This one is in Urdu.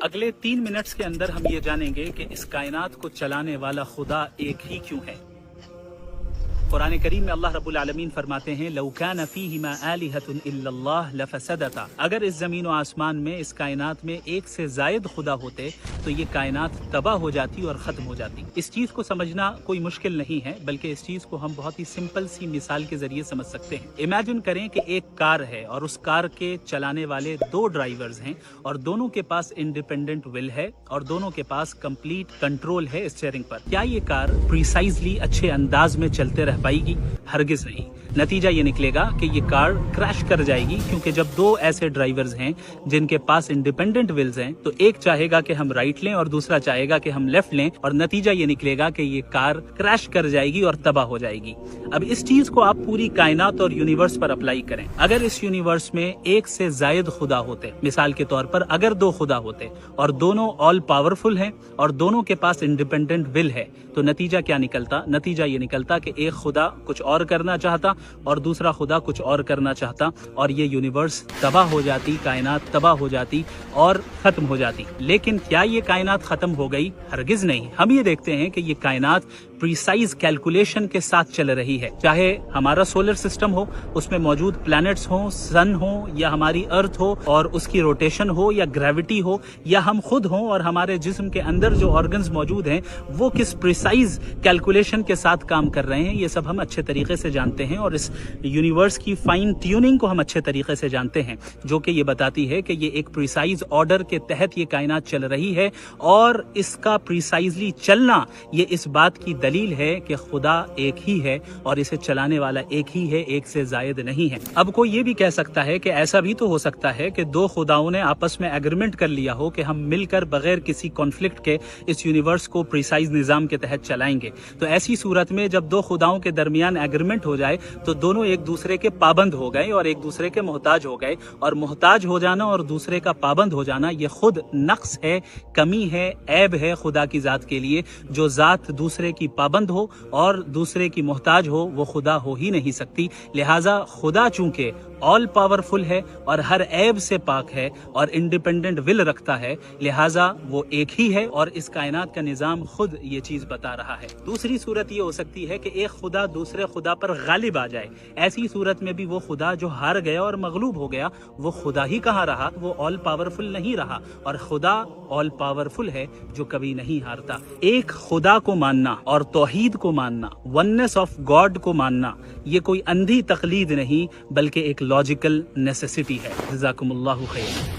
اگلے 3 منٹس کے اندر ہم یہ جانیں گے کہ اس کائنات کو چلانے والا خدا ایک ہی کیوں ہے۔ قرآن کریم میں اللہ رب العالمین فرماتے ہیں لو کان فیہما آلہۃ الا اللہ لفسدتا، اگر اس زمین و آسمان میں اس کائنات میں ایک سے زائد خدا ہوتے تو یہ کائنات تباہ ہو جاتی اور ختم ہو جاتی۔ اس چیز کو سمجھنا کوئی مشکل نہیں ہے، بلکہ اس چیز کو ہم بہت ہی سمپل سی مثال کے ذریعے سمجھ سکتے ہیں۔ امیجن کریں کہ ایک کار ہے اور اس کار کے چلانے والے 2 ڈرائیورز ہیں اور دونوں کے پاس انڈیپینڈنٹ ول ہے اور دونوں کے پاس کمپلیٹ کنٹرول ہے اسٹیئرنگ پر۔ کیا یہ کار پریسائزلی اچھے انداز میں چلتے رہ پائے گی؟ ہرگز نہیں۔ نتیجہ یہ نکلے گا کہ یہ کار کریش کر جائے گی، کیونکہ جب 2 ایسے ڈرائیورز ہیں جن کے پاس انڈیپینڈنٹ ولز ہیں تو ایک چاہے گا کہ ہم رائٹ لیں اور دوسرا چاہے گا کہ ہم لیفٹ لیں، اور نتیجہ یہ نکلے گا کہ یہ کار کریش کر جائے گی اور تباہ ہو جائے گی۔ اب اس چیز کو آپ پوری کائنات اور یونیورس پر اپلائی کریں۔ اگر اس یونیورس میں ایک سے زائد خدا ہوتے، مثال کے طور پر اگر 2 خدا ہوتے اور دونوں آل پاورفل ہیں اور دونوں کے پاس انڈیپینڈنٹ ول ہے، تو نتیجہ کیا نکلتا؟ نتیجہ یہ نکلتا کہ ایک خدا کچھ اور کرنا چاہتا اور دوسرا خدا کچھ اور کرنا چاہتا، اور یہ یونیورس تباہ ہو جاتی، کائنات تباہ ہو جاتی اور ختم ہو جاتی۔ لیکن کیا یہ کائنات ختم ہو گئی؟ ہرگز نہیں۔ ہم یہ دیکھتے ہیں کہ یہ کائنات پریسائز کیلکولیشن کے ساتھ چل رہی ہے، چاہے ہمارا سولر سسٹم ہو، اس میں موجود پلانٹس ہوں، سن ہو یا ہماری ارتھ ہو اور اس کی روٹیشن ہو یا گریوٹی ہو، یا ہم خود ہوں اور ہمارے جسم کے اندر جو آرگنز موجود ہیں وہ کس پریسائز کیلکولیشن کے ساتھ کام کر رہے ہیں، یہ سب ہم اچھے طریقے سے جانتے ہیں، اور اس یونیورس کی فائن ٹیوننگ کو ہم اچھے طریقے سے جانتے ہیں، جو کہ یہ بتاتی ہے کہ یہ ایک پریسائز آرڈر کے تحت یہ کائنات چل رہی ہے، اور اس کا پریسائزلی چلنا یہ اس بات کی دلیل ہے کہ خدا ایک ہی ہے اور اسے چلانے والا ایک ہی ہے، ایک سے زائد نہیں ہے۔ اب کوئی یہ بھی کہہ سکتا ہے کہ ایسا بھی تو ہو سکتا ہے کہ 2 خداؤں نے آپس میں ایگریمنٹ کر لیا ہو کہ ہم مل کر بغیر کسی کانفلکٹ کے اس یونیورس کو پریسائز نظام کے تحت چلائیں گے۔ تو ایسی صورت میں جب 2 خداؤں کے درمیان ایگریمنٹ ہو جائے تو دونوں ایک دوسرے کے پابند ہو گئے اور ایک دوسرے کے محتاج ہو گئے، اور محتاج ہو جانا اور دوسرے کا پابند ہو جانا یہ خود نقص ہے، کمی ہے، عیب ہے خدا کی ذات کے لیے۔ جو ذات دوسرے کی پابند ہو اور دوسرے کی محتاج ہو وہ خدا ہو ہی نہیں سکتی۔ لہٰذا خدا چونکہ آل پاورفل ہے اور ہر عیب سے پاک ہے اور انڈیپینڈنٹ ول رکھتا ہے، لہٰذا وہ ایک ہی ہے، اور اس کائنات کا نظام خود یہ چیز بتا رہا ہے۔ دوسری صورت یہ ہو سکتی ہے کہ ایک خدا دوسرے خدا پر غالب آ جائے۔ ایسی صورت میں بھی وہ خدا جو ہار گیا اور مغلوب ہو گیا وہ خدا ہی کہاں رہا، وہ آل پاورفل نہیں رہا، اور خدا آل پاورفل ہے جو کبھی نہیں ہارتا۔ ایک خدا کو ماننا اور توحید کو ماننا، وننس آف گاڈ کو ماننا، یہ کوئی اندھی تقلید نہیں بلکہ ایک لاجیکل نیسیسٹی ہے۔ جزاکم اللہ خیر۔